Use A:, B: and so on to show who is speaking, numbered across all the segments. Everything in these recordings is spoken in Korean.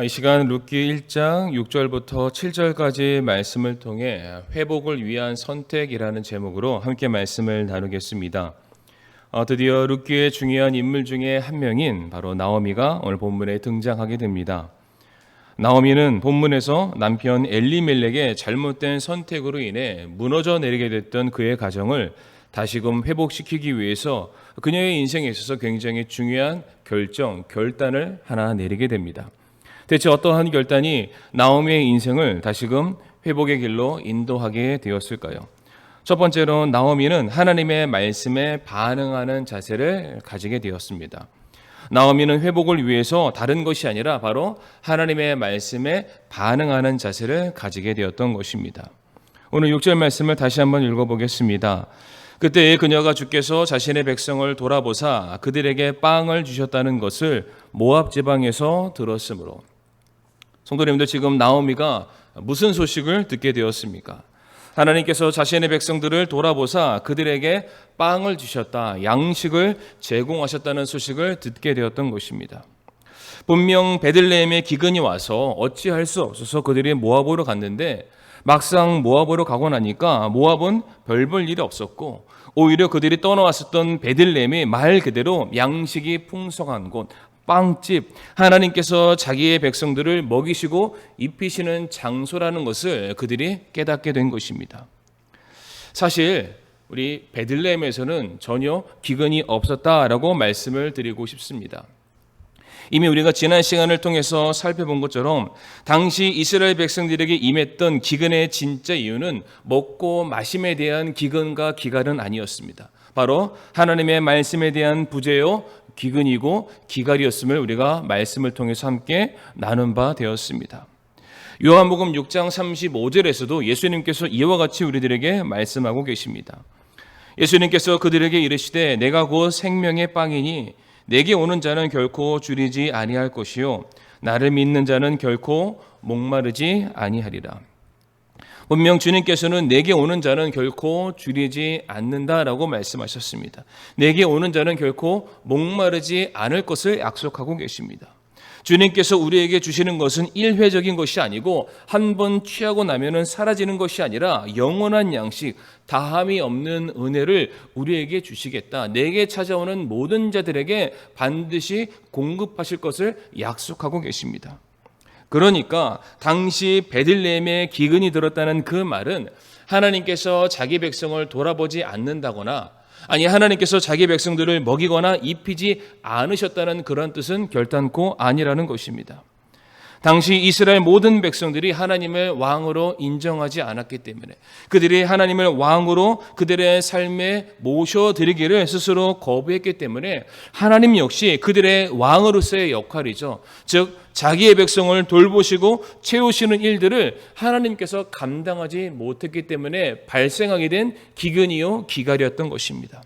A: 이 시간 룻기 1장 6절부터 7절까지 말씀을 통해 회복을 위한 선택이라는 제목으로 함께 말씀을 나누겠습니다. 드디어 룻기의 중요한 인물 중에 한 명인 바로 나오미가 오늘 본문에 등장하게 됩니다. 나오미는 본문에서 남편 엘리멜렉의 잘못된 선택으로 인해 무너져 내리게 됐던 그의 가정을 다시금 회복시키기 위해서 그녀의 인생에 있어서 굉장히 중요한 결단을 하나 내리게 됩니다. 대체 어떠한 결단이 나오미의 인생을 다시금 회복의 길로 인도하게 되었을까요? 첫 번째로 나오미는 하나님의 말씀에 반응하는 자세를 가지게 되었습니다. 나오미는 회복을 위해서 다른 것이 아니라 바로 하나님의 말씀에 반응하는 자세를 가지게 되었던 것입니다. 오늘 6절 말씀을 다시 한번 읽어보겠습니다. 그때 그녀가 주께서 자신의 백성을 돌아보사 그들에게 빵을 주셨다는 것을 모압 지방에서 들었으므로. 성도님들, 지금 나오미가 무슨 소식을 듣게 되었습니까? 하나님께서 자신의 백성들을 돌아보사 그들에게 빵을 주셨다, 양식을 제공하셨다는 소식을 듣게 되었던 것입니다. 분명 베들레헴에 기근이 와서 어찌할 수 없어서 그들이 모압으로 갔는데 막상 모압으로 가고 나니까 모압은 별 볼 일이 없었고 오히려 그들이 떠나왔었던 베들레헴이 말 그대로 양식이 풍성한 곳, 빵집, 하나님께서 자기의 백성들을 먹이시고 입히시는 장소라는 것을 그들이 깨닫게 된 것입니다. 사실 우리 베들레헴에서는 전혀 기근이 없었다라고 말씀을 드리고 싶습니다. 이미 우리가 지난 시간을 통해서 살펴본 것처럼 당시 이스라엘 백성들에게 임했던 기근의 진짜 이유는 먹고 마심에 대한 기근과 기갈은 아니었습니다. 바로 하나님의 말씀에 대한 부재요 기근이고 기갈이었음을 우리가 말씀을 통해서 함께 나눈 바 되었습니다. 요한복음 6장 35절에서도 예수님께서 이와 같이 우리들에게 말씀하고 계십니다. 예수님께서 그들에게 이르시되 내가 곧 생명의 빵이니 내게 오는 자는 결코 줄이지 아니할 것이요 나를 믿는 자는 결코 목마르지 아니하리라. 분명 주님께서는 내게 오는 자는 결코 줄이지 않는다라고 말씀하셨습니다. 내게 오는 자는 결코 목마르지 않을 것을 약속하고 계십니다. 주님께서 우리에게 주시는 것은 일회적인 것이 아니고 한 번 취하고 나면은 사라지는 것이 아니라 영원한 양식, 다함이 없는 은혜를 우리에게 주시겠다. 내게 찾아오는 모든 자들에게 반드시 공급하실 것을 약속하고 계십니다. 그러니까 당시 베들레헴에 기근이 들었다는 그 말은 하나님께서 자기 백성을 돌아보지 않는다거나 아니 하나님께서 자기 백성들을 먹이거나 입히지 않으셨다는 그런 뜻은 결단코 아니라는 것입니다. 당시 이스라엘 모든 백성들이 하나님을 왕으로 인정하지 않았기 때문에 그들이 하나님을 왕으로 그들의 삶에 모셔드리기를 스스로 거부했기 때문에 하나님 역시 그들의 왕으로서의 역할이죠. 즉 자기의 백성을 돌보시고 채우시는 일들을 하나님께서 감당하지 못했기 때문에 발생하게 된 기근이요 기갈이었던 것입니다.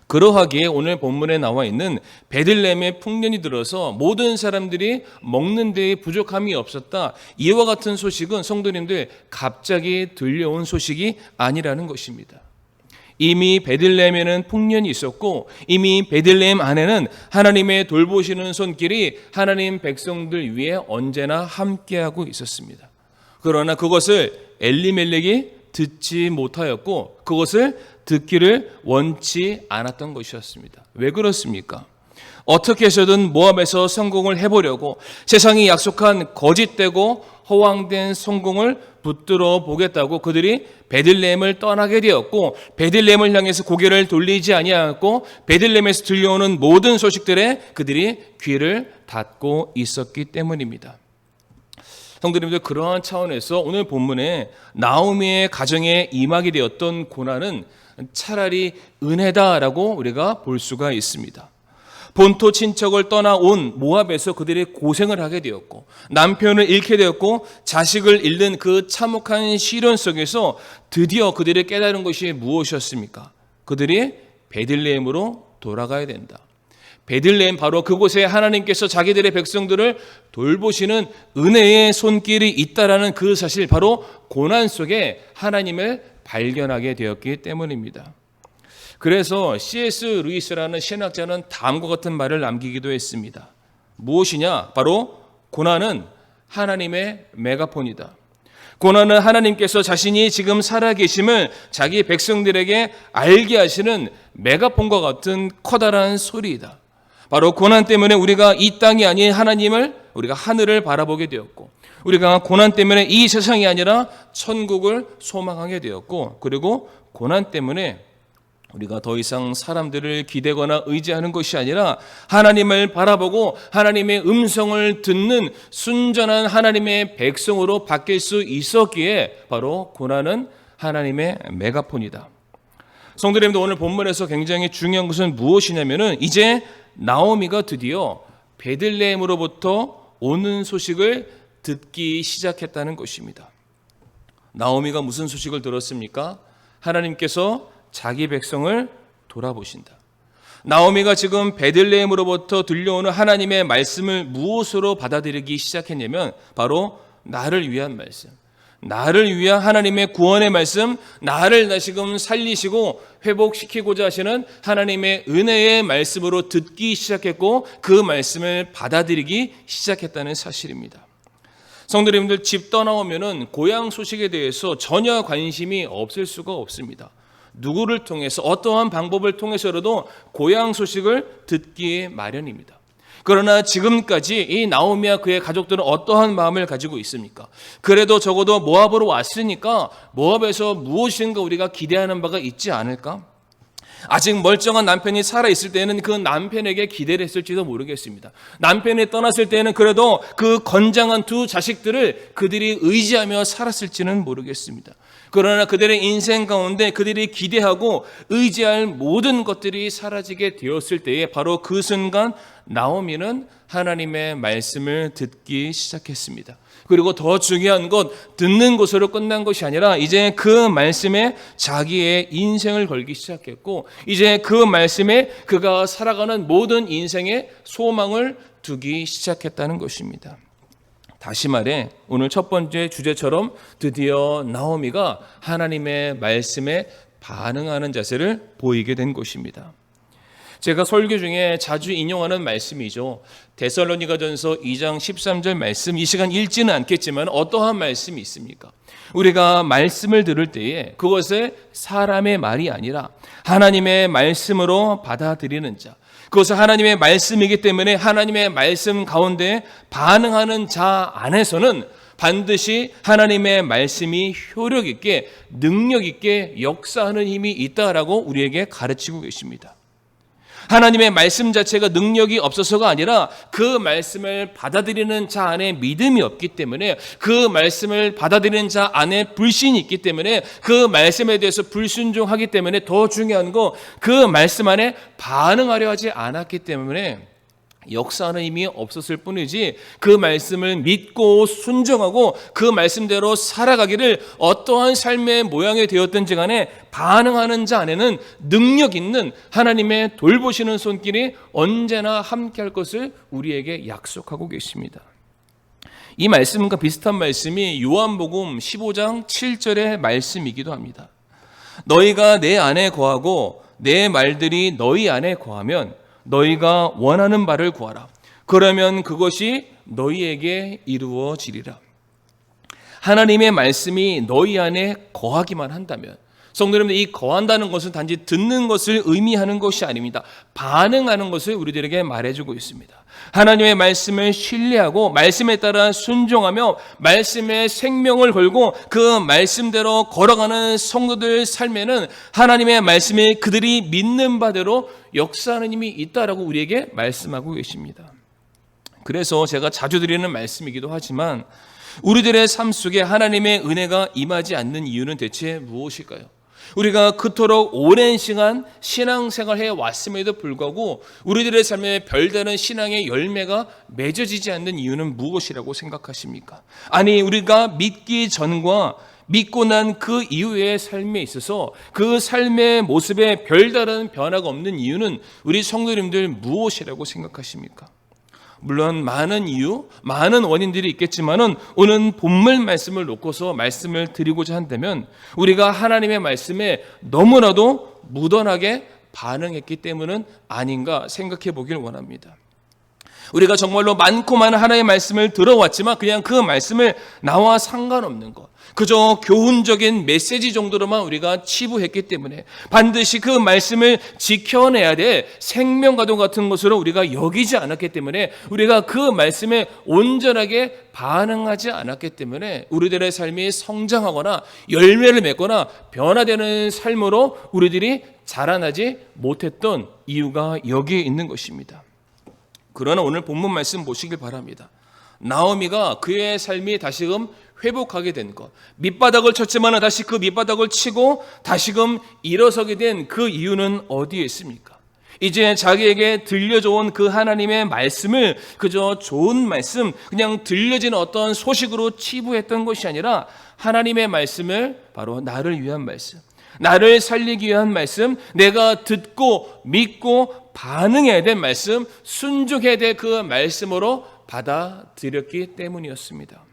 A: 그러하기에 오늘 본문에 나와 있는 베들레헴에 풍년이 들어서 모든 사람들이 먹는 데에 부족함이 없었다. 이와 같은 소식은 성도님들 갑자기 들려온 소식이 아니라는 것입니다. 이미 베들레헴에는 풍년이 있었고 이미 베들레헴 안에는 하나님의 돌보시는 손길이 하나님 백성들 위에 언제나 함께하고 있었습니다. 그러나 그것을 엘리멜렉이 듣지 못하였고 그것을 듣기를 원치 않았던 것이었습니다. 왜 그렇습니까? 어떻게 해서든 모압에서 성공을 해보려고 세상이 약속한 거짓되고 허황된 성공을 붙들어 보겠다고 그들이 베들레헴을 떠나게 되었고 베들레헴을 향해서 고개를 돌리지 아니하였고 베들레헴에서 들려오는 모든 소식들에 그들이 귀를 닫고 있었기 때문입니다. 성도님들, 그러한 차원에서 오늘 본문에 나오미의 가정에 임하게 되었던 고난은 차라리 은혜다라고 우리가 볼 수가 있습니다. 본토 친척을 떠나온 모압에서 그들이 고생을 하게 되었고 남편을 잃게 되었고 자식을 잃는 그 참혹한 시련 속에서 드디어 그들이 깨달은 것이 무엇이었습니까? 그들이 베들레헴으로 돌아가야 된다. 베들레헴, 바로 그곳에 하나님께서 자기들의 백성들을 돌보시는 은혜의 손길이 있다라는 그 사실, 바로 고난 속에 하나님을 발견하게 되었기 때문입니다. 그래서 C.S. 루이스라는 신학자는 다음과 같은 말을 남기기도 했습니다. 무엇이냐? 바로 고난은 하나님의 메가폰이다. 고난은 하나님께서 자신이 지금 살아계심을 자기 백성들에게 알게 하시는 메가폰과 같은 커다란 소리이다. 바로 고난 때문에 우리가 이 땅이 아닌 우리가 하늘을 바라보게 되었고, 우리가 고난 때문에 이 세상이 아니라 천국을 소망하게 되었고, 그리고 고난 때문에 우리가 더 이상 사람들을 기대거나 의지하는 것이 아니라 하나님을 바라보고 하나님의 음성을 듣는 순전한 하나님의 백성으로 바뀔 수 있었기에 바로 고난은 하나님의 메가폰이다. 성도님들, 오늘 본문에서 굉장히 중요한 것은 무엇이냐면은 이제 나오미가 드디어 베들레헴으로부터 오는 소식을 듣기 시작했다는 것입니다. 나오미가 무슨 소식을 들었습니까? 하나님께서 자기 백성을 돌아보신다. 나오미가 지금 베들레헴으로부터 들려오는 하나님의 말씀을 무엇으로 받아들이기 시작했냐면 바로 나를 위한 말씀, 나를 위한 하나님의 구원의 말씀, 나를 다시금 살리시고 회복시키고자 하시는 하나님의 은혜의 말씀으로 듣기 시작했고 그 말씀을 받아들이기 시작했다는 사실입니다. 성도님들, 집 떠나오면은 고향 소식에 대해서 전혀 관심이 없을 수가 없습니다. 누구를 통해서 어떠한 방법을 통해서라도 고향 소식을 듣기 마련입니다. 그러나 지금까지 이 나오미와 그의 가족들은 어떠한 마음을 가지고 있습니까? 그래도 적어도 모압으로 왔으니까 모압에서 무엇인가 우리가 기대하는 바가 있지 않을까? 아직 멀쩡한 남편이 살아있을 때는 그 남편에게 기대를 했을지도 모르겠습니다. 남편이 떠났을 때는 그래도 그 건장한 두 자식들을 그들이 의지하며 살았을지는 모르겠습니다. 그러나 그들의 인생 가운데 그들이 기대하고 의지할 모든 것들이 사라지게 되었을 때에 바로 그 순간 나오미는 하나님의 말씀을 듣기 시작했습니다. 그리고 더 중요한 것, 듣는 것으로 끝난 것이 아니라 이제 그 말씀에 자기의 인생을 걸기 시작했고, 이제 그 말씀에 그가 살아가는 모든 인생의 소망을 두기 시작했다는 것입니다. 다시 말해 오늘 첫 번째 주제처럼 드디어 나오미가 하나님의 말씀에 반응하는 자세를 보이게 된 것입니다. 제가 설교 중에 자주 인용하는 말씀이죠. 데살로니가전서 2장 13절 말씀, 이 시간 읽지는 않겠지만 어떠한 말씀이 있습니까? 우리가 말씀을 들을 때에 그것을 사람의 말이 아니라 하나님의 말씀으로 받아들이는 자, 그것은 하나님의 말씀이기 때문에 하나님의 말씀 가운데 반응하는 자 안에서는 반드시 하나님의 말씀이 효력 있게 능력 있게 역사하는 힘이 있다라고 우리에게 가르치고 계십니다. 하나님의 말씀 자체가 능력이 없어서가 아니라 그 말씀을 받아들이는 자 안에 믿음이 없기 때문에, 그 말씀을 받아들이는 자 안에 불신이 있기 때문에, 그 말씀에 대해서 불순종하기 때문에, 더 중요한 거 그 말씀 안에 반응하려 하지 않았기 때문에 역사하는 힘이 없었을 뿐이지, 그 말씀을 믿고 순종하고 그 말씀대로 살아가기를 어떠한 삶의 모양이 되었든지 간에 반응하는 자 안에는 능력 있는 하나님의 돌보시는 손길이 언제나 함께할 것을 우리에게 약속하고 계십니다. 이 말씀과 비슷한 말씀이 요한복음 15장 7절의 말씀이기도 합니다. 너희가 내 안에 거하고 내 말들이 너희 안에 거하면 너희가 원하는 바를 구하라. 그러면 그것이 너희에게 이루어지리라. 하나님의 말씀이 너희 안에 거하기만 한다면, 성도님들, 이 거한다는 것은 단지 듣는 것을 의미하는 것이 아닙니다. 반응하는 것을 우리들에게 말해주고 있습니다. 하나님의 말씀을 신뢰하고 말씀에 따라 순종하며 말씀에 생명을 걸고 그 말씀대로 걸어가는 성도들 삶에는 하나님의 말씀이 그들이 믿는 바대로 역사하는 힘이 있다라고 우리에게 말씀하고 계십니다. 그래서 제가 자주 드리는 말씀이기도 하지만 우리들의 삶 속에 하나님의 은혜가 임하지 않는 이유는 대체 무엇일까요? 우리가 그토록 오랜 시간 신앙생활해 왔음에도 불구하고 우리들의 삶에 별다른 신앙의 열매가 맺어지지 않는 이유는 무엇이라고 생각하십니까? 아니, 우리가 믿기 전과 믿고 난 그 이후의 삶에 있어서 그 삶의 모습에 별다른 변화가 없는 이유는 우리 성도님들 무엇이라고 생각하십니까? 물론 많은 이유, 많은 원인들이 있겠지만은 오늘 본문 말씀을 놓고서 말씀을 드리고자 한다면 우리가 하나님의 말씀에 너무나도 무던하게 반응했기 때문은 아닌가 생각해 보길 원합니다. 우리가 정말로 많고 많은 하나님의 말씀을 들어왔지만 그냥 그 말씀을 나와 상관없는 것, 그저 교훈적인 메시지 정도로만 우리가 치부했기 때문에 반드시 그 말씀을 지켜내야 될 생명과도 같은 것으로 우리가 여기지 않았기 때문에 우리가 그 말씀에 온전하게 반응하지 않았기 때문에 우리들의 삶이 성장하거나 열매를 맺거나 변화되는 삶으로 우리들이 자라나지 못했던 이유가 여기에 있는 것입니다. 그러나 오늘 본문 말씀 보시길 바랍니다. 나오미가 그의 삶이 다시금 회복하게 된 것, 밑바닥을 쳤지만 다시 그 밑바닥을 치고 다시금 일어서게 된 그 이유는 어디에 있습니까? 이제 자기에게 들려져 온 그 하나님의 말씀을 그저 좋은 말씀, 그냥 들려진 어떤 소식으로 치부했던 것이 아니라 하나님의 말씀을 바로 나를 위한 말씀, 나를 살리기 위한 말씀, 내가 듣고 믿고 반응해야 될 말씀, 순종해야 될 그 말씀으로 받아들였기 때문이었습니다.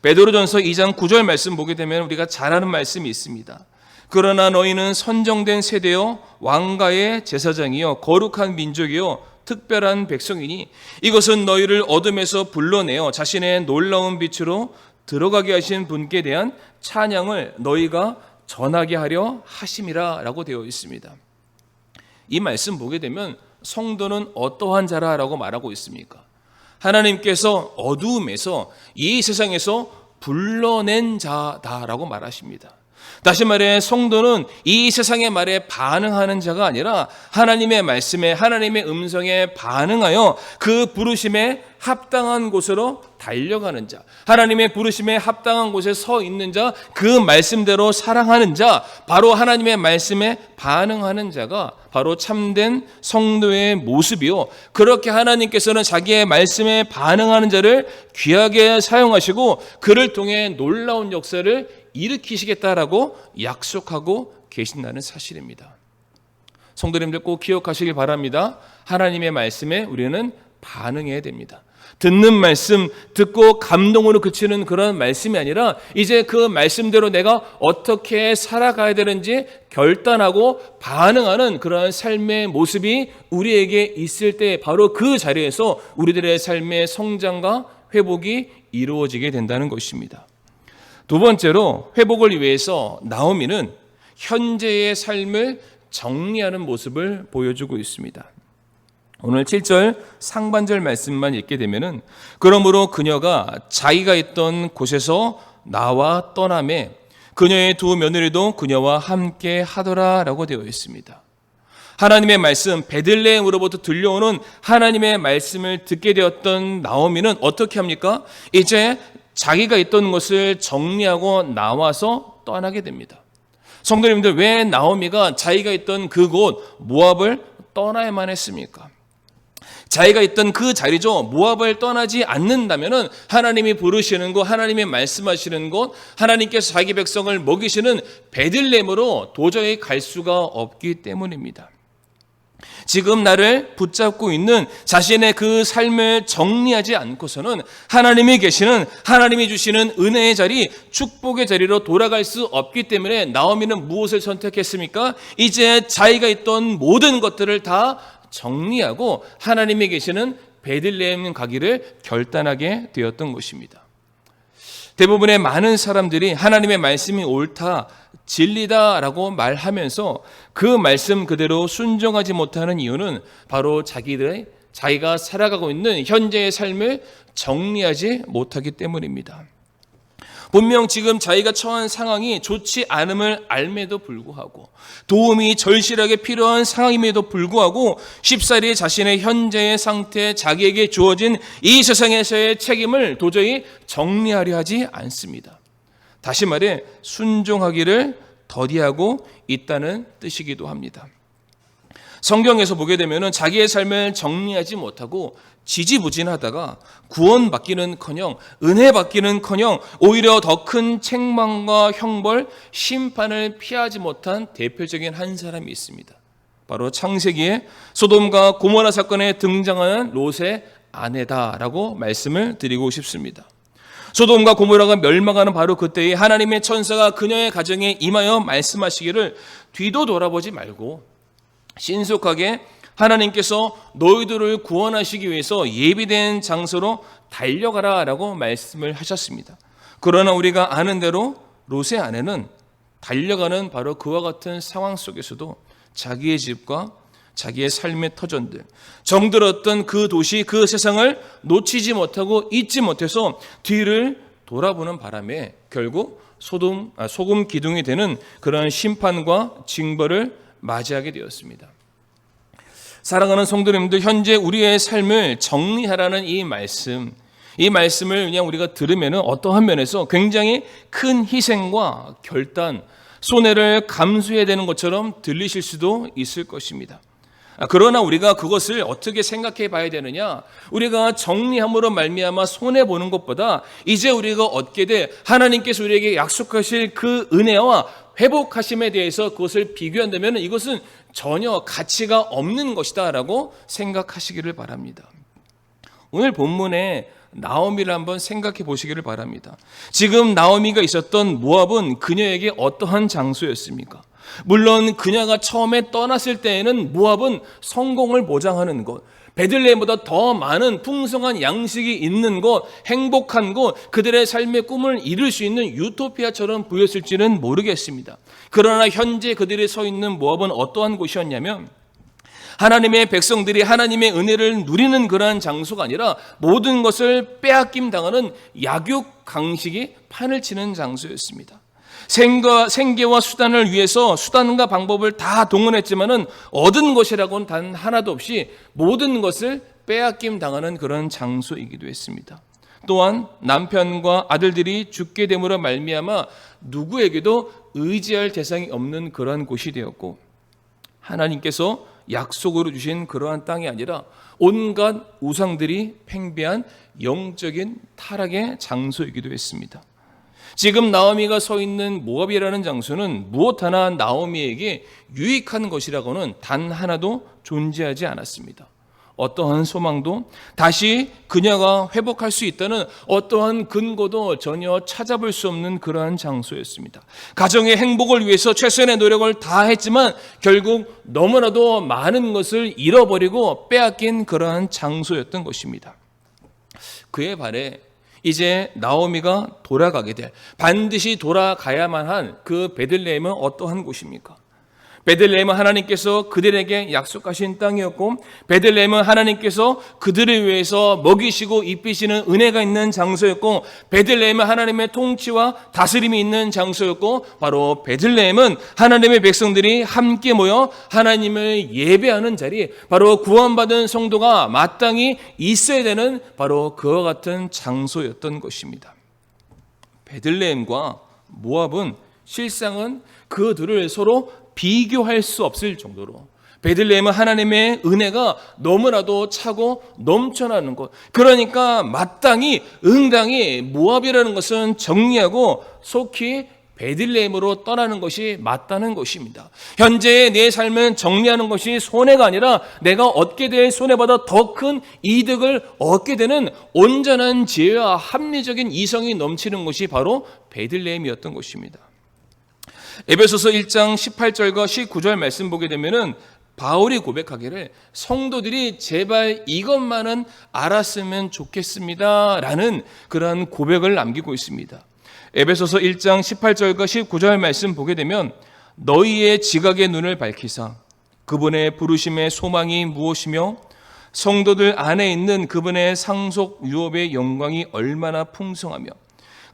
A: 베드로전서 2장 9절 말씀 보게 되면 우리가 잘 아는 말씀이 있습니다. 그러나 너희는 선정된 세대요 왕가의 제사장이요 거룩한 민족이요 특별한 백성이니 이것은 너희를 어둠에서 불러내어 자신의 놀라운 빛으로 들어가게 하신 분께 대한 찬양을 너희가 전하게 하려 하심이라 라고 되어 있습니다. 이 말씀 보게 되면 성도는 어떠한 자라라고 말하고 있습니까? 하나님께서 어두움에서 이 세상에서 불러낸 자다라고 말하십니다. 다시 말해 성도는 이 세상의 말에 반응하는 자가 아니라 하나님의 말씀에, 하나님의 음성에 반응하여 그 부르심에 합당한 곳으로 달려가는 자, 하나님의 부르심에 합당한 곳에 서 있는 자, 그 말씀대로 사랑하는 자, 바로 하나님의 말씀에 반응하는 자가 바로 참된 성도의 모습이요, 그렇게 하나님께서는 자기의 말씀에 반응하는 자를 귀하게 사용하시고 그를 통해 놀라운 역사를 일으키시겠다라고 약속하고 계신다는 사실입니다. 성도님들 꼭 기억하시길 바랍니다. 하나님의 말씀에 우리는 반응해야 됩니다. 듣는 말씀, 듣고 감동으로 그치는 그런 말씀이 아니라 이제 그 말씀대로 내가 어떻게 살아가야 되는지 결단하고 반응하는 그러한 삶의 모습이 우리에게 있을 때 바로 그 자리에서 우리들의 삶의 성장과 회복이 이루어지게 된다는 것입니다. 두 번째로 회복을 위해서 나오미는 현재의 삶을 정리하는 모습을 보여주고 있습니다. 오늘 7절 상반절 말씀만 읽게 되면은 그러므로 그녀가 자기가 있던 곳에서 나와 떠나매 그녀의 두 며느리도 그녀와 함께 하더라라고 되어 있습니다. 하나님의 말씀, 베들레헴으로부터 들려오는 하나님의 말씀을 듣게 되었던 나오미는 어떻게 합니까? 이제 자기가 있던 곳을 정리하고 나와서 떠나게 됩니다. 성도님들, 왜 나오미가 자기가 있던 그곳 모압을 떠나야만 했습니까? 자기가 있던 그 자리죠. 모압을 떠나지 않는다면 하나님이 부르시는 곳, 하나님이 말씀하시는 곳, 하나님께서 자기 백성을 먹이시는 베들레헴으로 도저히 갈 수가 없기 때문입니다. 지금 나를 붙잡고 있는 자신의 그 삶을 정리하지 않고서는 하나님이 계시는, 하나님이 주시는 은혜의 자리, 축복의 자리로 돌아갈 수 없기 때문에 나오미는 무엇을 선택했습니까? 이제 자기가 있던 모든 것들을 다 정리하고 하나님이 계시는 베들레헴 가기를 결단하게 되었던 것입니다. 대부분의 많은 사람들이 하나님의 말씀이 옳다, 진리다라고 말하면서 그 말씀 그대로 순종하지 못하는 이유는 바로 자기가 살아가고 있는 현재의 삶을 정리하지 못하기 때문입니다. 분명 지금 자기가 처한 상황이 좋지 않음을 알매도 불구하고 도움이 절실하게 필요한 상황임에도 불구하고 쉽사리 자신의 현재의 상태, 자기에게 주어진 이 세상에서의 책임을 도저히 정리하려 하지 않습니다. 다시 말해 순종하기를 더디하고 있다는 뜻이기도 합니다. 성경에서 보게 되면 자기의 삶을 정리하지 못하고 지지부진하다가 구원받기는커녕 은혜 받기는커녕 오히려 더 큰 책망과 형벌, 심판을 피하지 못한 대표적인 한 사람이 있습니다. 바로 창세기에 소돔과 고모라 사건에 등장하는 롯의 아내다라고 말씀을 드리고 싶습니다. 소돔과 고모라가 멸망하는 바로 그때에 하나님의 천사가 그녀의 가정에 임하여 말씀하시기를 뒤도 돌아보지 말고 신속하게 하나님께서 너희들을 구원하시기 위해서 예비된 장소로 달려가라라고 말씀을 하셨습니다. 그러나 우리가 아는 대로 롯의 아내는 달려가는 바로 그와 같은 상황 속에서도 자기의 집과 자기의 삶의 터전들, 정들었던 그 도시, 그 세상을 놓치지 못하고 잊지 못해서 뒤를 돌아보는 바람에 결국 소금 기둥이 되는 그런 심판과 징벌을 맞이하게 되었습니다. 사랑하는 성도님들, 현재 우리의 삶을 정리하라는 이 말씀을 그냥 우리가 들으면 어떠한 면에서 굉장히 큰 희생과 결단, 손해를 감수해야 되는 것처럼 들리실 수도 있을 것입니다. 그러나 우리가 그것을 어떻게 생각해 봐야 되느냐? 우리가 정리함으로 말미암아 손해보는 것보다 이제 우리가 얻게 될 하나님께서 우리에게 약속하실 그 은혜와 회복하심에 대해서 그것을 비교한다면 이것은 전혀 가치가 없는 것이다 라고 생각하시기를 바랍니다. 오늘 본문에 나오미를 한번 생각해 보시기를 바랍니다. 지금 나오미가 있었던 모압은 그녀에게 어떠한 장소였습니까? 물론 그녀가 처음에 떠났을 때에는 모압은 성공을 보장하는 곳, 베들레헴보다 더 많은 풍성한 양식이 있는 곳, 행복한 곳, 그들의 삶의 꿈을 이룰 수 있는 유토피아처럼 보였을지는 모르겠습니다. 그러나 현재 그들이 서 있는 모압은 어떠한 곳이었냐면 하나님의 백성들이 하나님의 은혜를 누리는 그러한 장소가 아니라 모든 것을 빼앗김 당하는 약육 강식이 판을 치는 장소였습니다. 생계와 수단을 위해서 수단과 방법을 다 동원했지만은 얻은 것이라고는 단 하나도 없이 모든 것을 빼앗김 당하는 그런 장소이기도 했습니다. 또한 남편과 아들들이 죽게 됨으로 말미암아 누구에게도 의지할 대상이 없는 그러한 곳이 되었고, 하나님께서 약속으로 주신 그러한 땅이 아니라 온갖 우상들이 팽배한 영적인 타락의 장소이기도 했습니다. 지금 나오미가 서 있는 모압이라는 장소는 무엇 하나 나오미에게 유익한 것이라고는 단 하나도 존재하지 않았습니다. 어떠한 소망도 다시 그녀가 회복할 수 있다는 어떠한 근거도 전혀 찾아볼 수 없는 그러한 장소였습니다. 가정의 행복을 위해서 최선의 노력을 다했지만 결국 너무나도 많은 것을 잃어버리고 빼앗긴 그러한 장소였던 것입니다. 그에 반해 이제 나오미가 돌아가게 될, 반드시 돌아가야만 한 그 베들레헴은 어떠한 곳입니까? 베들레헴은 하나님께서 그들에게 약속하신 땅이었고, 베들레헴은 하나님께서 그들을 위해서 먹이시고 입히시는 은혜가 있는 장소였고, 베들레헴은 하나님의 통치와 다스림이 있는 장소였고, 바로 베들레헴은 하나님의 백성들이 함께 모여 하나님을 예배하는 자리, 바로 구원받은 성도가 마땅히 있어야 되는 바로 그와 같은 장소였던 것입니다. 베들레헴과 모압은 실상은 그 둘을 서로 비교할 수 없을 정도로 베들레헴은 하나님의 은혜가 너무나도 차고 넘쳐나는 곳, 그러니까 마땅히 응당히 모압이라는 것은 정리하고 속히 베들레헴으로 떠나는 것이 맞다는 것입니다. 현재의 내 삶은 정리하는 것이 손해가 아니라 내가 얻게 될 손해보다 더 큰 이득을 얻게 되는 온전한 지혜와 합리적인 이성이 넘치는 것이 바로 베들레헴이었던 것입니다. 에베소서 1장 18절과 19절 말씀 보게 되면은 바울이 고백하기를 성도들이 제발 이것만은 알았으면 좋겠습니다 라는 그러한 고백을 남기고 있습니다. 에베소서 1장 18절과 19절 말씀 보게 되면 너희의 지각의 눈을 밝히사 그분의 부르심의 소망이 무엇이며 성도들 안에 있는 그분의 상속 유업의 영광이 얼마나 풍성하며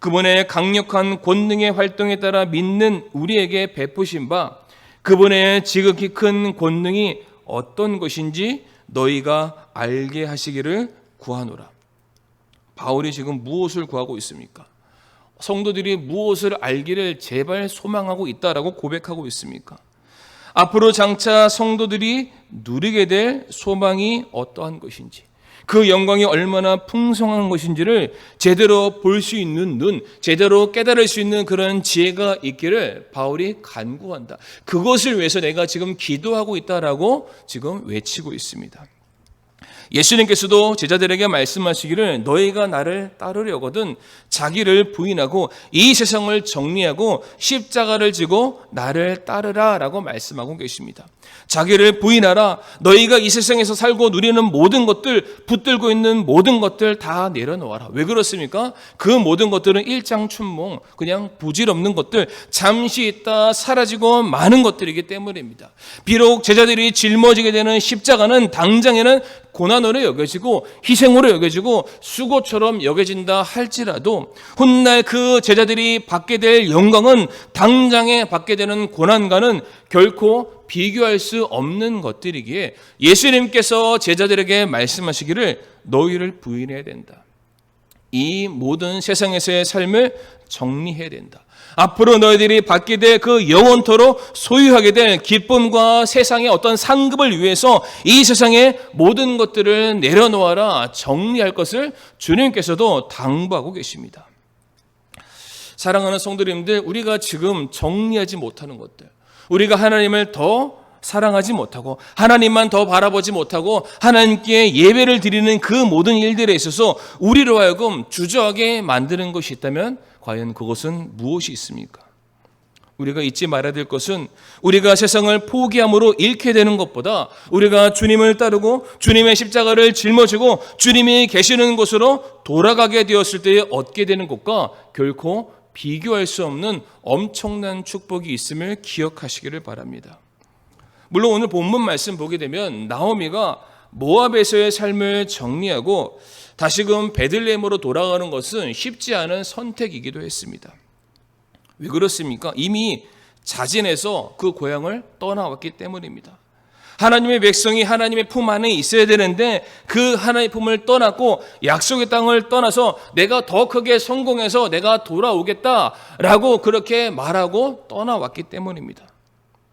A: 그분의 강력한 권능의 활동에 따라 믿는 우리에게 베푸신 바 그분의 지극히 큰 권능이 어떤 것인지 너희가 알게 하시기를 구하노라. 바울이 지금 무엇을 구하고 있습니까? 성도들이 무엇을 알기를 제발 소망하고 있다라고 고백하고 있습니까? 앞으로 장차 성도들이 누리게 될 소망이 어떠한 것인지, 그 영광이 얼마나 풍성한 것인지를 제대로 볼 수 있는 눈, 제대로 깨달을 수 있는 그런 지혜가 있기를 바울이 간구한다. 그것을 위해서 내가 지금 기도하고 있다라고 지금 외치고 있습니다. 예수님께서도 제자들에게 말씀하시기를 너희가 나를 따르려거든 자기를 부인하고 이 세상을 정리하고 십자가를 지고 나를 따르라 라고 말씀하고 계십니다. 자기를 부인하라. 너희가 이 세상에서 살고 누리는 모든 것들, 붙들고 있는 모든 것들 다 내려놓아라. 왜 그렇습니까? 그 모든 것들은 일장춘몽, 그냥 부질없는 것들, 잠시 있다 사라지고 많은 것들이기 때문입니다. 비록 제자들이 짊어지게 되는 십자가는 당장에는 고난으로 여겨지고 희생으로 여겨지고 수고처럼 여겨진다 할지라도 훗날 그 제자들이 받게 될 영광은 당장에 받게 되는 고난과는 결코 비교할 수 없는 것들이기에 예수님께서 제자들에게 말씀하시기를 너희를 부인해야 된다. 이 모든 세상에서의 삶을 정리해야 된다. 앞으로 너희들이 받게 될 그 영원토록 소유하게 될 기쁨과 세상의 어떤 상급을 위해서 이 세상의 모든 것들을 내려놓아라, 정리할 것을 주님께서도 당부하고 계십니다. 사랑하는 성도님들, 우리가 지금 정리하지 못하는 것들, 우리가 하나님을 더 사랑하지 못하고 하나님만 더 바라보지 못하고 하나님께 예배를 드리는 그 모든 일들에 있어서 우리로 하여금 주저하게 만드는 것이 있다면 과연 그것은 무엇이 있습니까? 우리가 잊지 말아야 될 것은 우리가 세상을 포기함으로 잃게 되는 것보다 우리가 주님을 따르고 주님의 십자가를 짊어지고 주님이 계시는 곳으로 돌아가게 되었을 때에 얻게 되는 것과 결코 비교할 수 없는 엄청난 축복이 있음을 기억하시기를 바랍니다. 물론 오늘 본문 말씀 보게 되면 나오미가 모압에서의 삶을 정리하고 다시금 베들레헴으로 돌아가는 것은 쉽지 않은 선택이기도 했습니다. 왜 그렇습니까? 이미 자진해서 그 고향을 떠나왔기 때문입니다. 하나님의 백성이 하나님의 품 안에 있어야 되는데 그 하나님의 품을 떠났고 약속의 땅을 떠나서 내가 더 크게 성공해서 내가 돌아오겠다라고 그렇게 말하고 떠나왔기 때문입니다.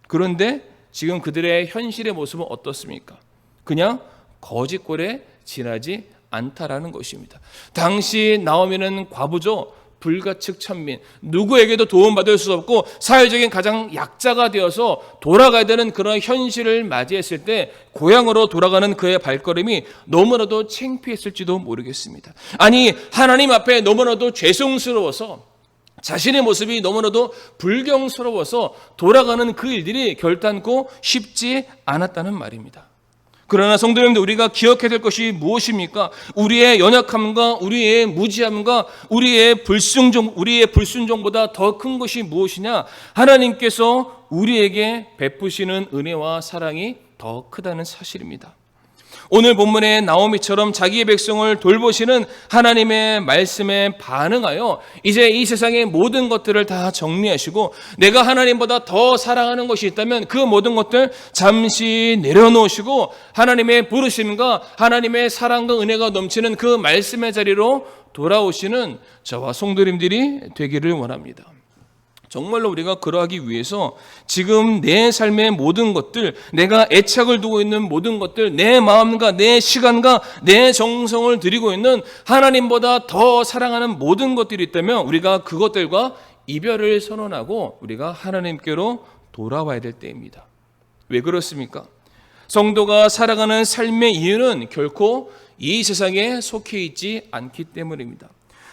A: 그런데 지금 그들의 현실의 모습은 어떻습니까? 그냥 거짓골에 지나지 않다라는 것입니다. 당시 나오미는 과부죠. 불가측 천민, 누구에게도 도움받을 수 없고 사회적인 가장 약자가 되어서 돌아가야 되는 그런 현실을 맞이했을 때 고향으로 돌아가는 그의 발걸음이 너무나도 창피했을지도 모르겠습니다. 아니, 하나님 앞에 너무나도 죄송스러워서 자신의 모습이 너무나도 불경스러워서 돌아가는 그 일들이 결단코 쉽지 않았다는 말입니다. 그러나 성도 여러분들, 우리가 기억해야 될 것이 무엇입니까? 우리의 연약함과 우리의 무지함과 우리의 불순종보다 더 큰 것이 무엇이냐? 하나님께서 우리에게 베푸시는 은혜와 사랑이 더 크다는 사실입니다. 오늘 본문의 나오미처럼 자기의 백성을 돌보시는 하나님의 말씀에 반응하여 이제 이 세상의 모든 것들을 다 정리하시고 내가 하나님보다 더 사랑하는 것이 있다면 그 모든 것들 잠시 내려놓으시고 하나님의 부르심과 하나님의 사랑과 은혜가 넘치는 그 말씀의 자리로 돌아오시는 저와 성도님들이 되기를 원합니다. 정말로 우리가 그러하기 위해서 지금 내 삶의 모든 것들, 내가 애착을 두고 있는 모든 것들, 내 마음과 내 시간과 내 정성을 드리고 있는 하나님보다 더 사랑하는 모든 것들이 있다면 우리가 그것들과 이별을 선언하고 우리가 하나님께로 돌아와야 될 때입니다. 왜 그렇습니까? 성도가 살아가는 삶의 이유는 결코 이 세상에 속해 있지 않기 때문입니다.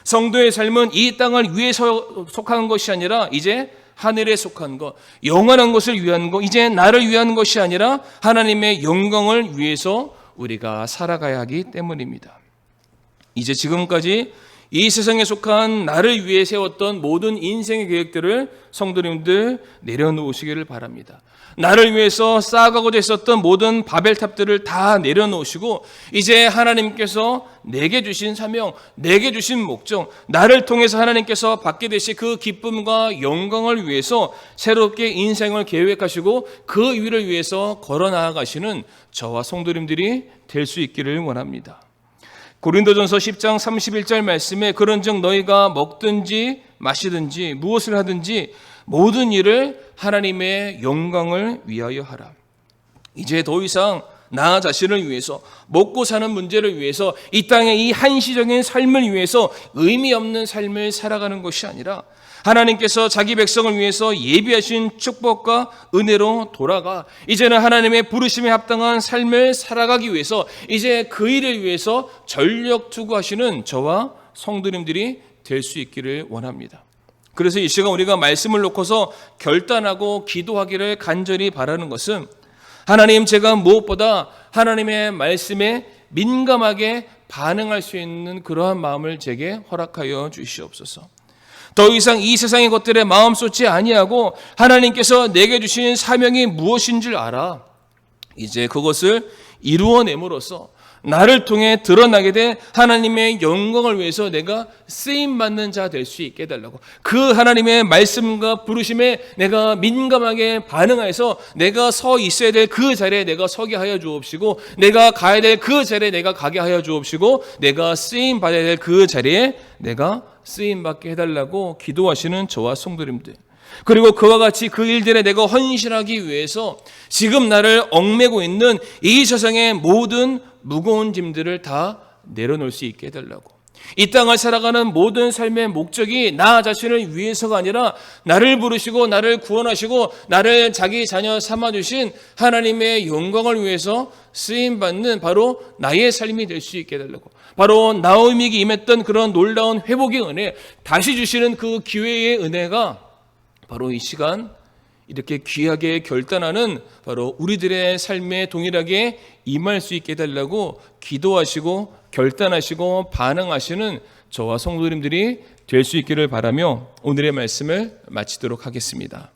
A: 성도의 삶은 이 땅을 위해서 속한 것이 아니라 이제 하늘에 속한 것, 영원한 것을 위한 것, 이제 나를 위한 것이 아니라 하나님의 영광을 위해서 우리가 살아가야 하기 때문입니다. 이제 지금까지 이 세상에 속한 나를 위해 세웠던 모든 인생의 계획들을 성도님들 내려놓으시기를 바랍니다. 나를 위해서 쌓아가고자 했었던 모든 바벨탑들을 다 내려놓으시고 이제 하나님께서 내게 주신 사명, 내게 주신 목적, 나를 통해서 하나님께서 받게 되실 그 기쁨과 영광을 위해서 새롭게 인생을 계획하시고 그 위를 위해서 걸어나가시는 저와 성도님들이 될 수 있기를 원합니다. 고린도전서 10장 31절 말씀에 그런즉 너희가 먹든지 마시든지 무엇을 하든지 모든 일을 하나님의 영광을 위하여 하라. 이제 더 이상 나 자신을 위해서 먹고 사는 문제를 위해서 이 땅의 이 한시적인 삶을 위해서 의미 없는 삶을 살아가는 것이 아니라 하나님께서 자기 백성을 위해서 예비하신 축복과 은혜로 돌아가 이제는 하나님의 부르심에 합당한 삶을 살아가기 위해서 이제 그 일을 위해서 전력 투구하시는 저와 성도님들이 될 수 있기를 원합니다. 그래서 이 시간 우리가 말씀을 놓고서 결단하고 기도하기를 간절히 바라는 것은 하나님, 제가 무엇보다 하나님의 말씀에 민감하게 반응할 수 있는 그러한 마음을 제게 허락하여 주시옵소서. 더 이상 이 세상의 것들에 마음 쏟지 아니하고 하나님께서 내게 주신 사명이 무엇인 줄 알아 이제 그것을 이루어냄으로써 나를 통해 드러나게 된 하나님의 영광을 위해서 내가 쓰임받는 자 될 수 있게 해달라고, 그 하나님의 말씀과 부르심에 내가 민감하게 반응해서 내가 서 있어야 될 그 자리에 내가 서게 하여 주옵시고, 내가 가야 될 그 자리에 내가 가게 하여 주옵시고, 내가 쓰임받아야 될 그 자리에 내가 쓰임받게 해달라고 기도하시는 저와 성도님들, 그리고 그와 같이 그 일들에 내가 헌신하기 위해서 지금 나를 얽매고 있는 이 세상의 모든 무거운 짐들을 다 내려놓을 수 있게 해달라고, 이 땅을 살아가는 모든 삶의 목적이 나 자신을 위해서가 아니라 나를 부르시고 나를 구원하시고 나를 자기 자녀 삼아주신 하나님의 영광을 위해서 쓰임받는 바로 나의 삶이 될 수 있게 해달라고, 바로 나오미에게 임했던 그런 놀라운 회복의 은혜, 다시 주시는 그 기회의 은혜가 바로 이 시간 이렇게 귀하게 결단하는 바로 우리들의 삶에 동일하게 임할 수 있게 해달라고 기도하시고 결단하시고 반응하시는 저와 성도님들이 될 수 있기를 바라며 오늘의 말씀을 마치도록 하겠습니다.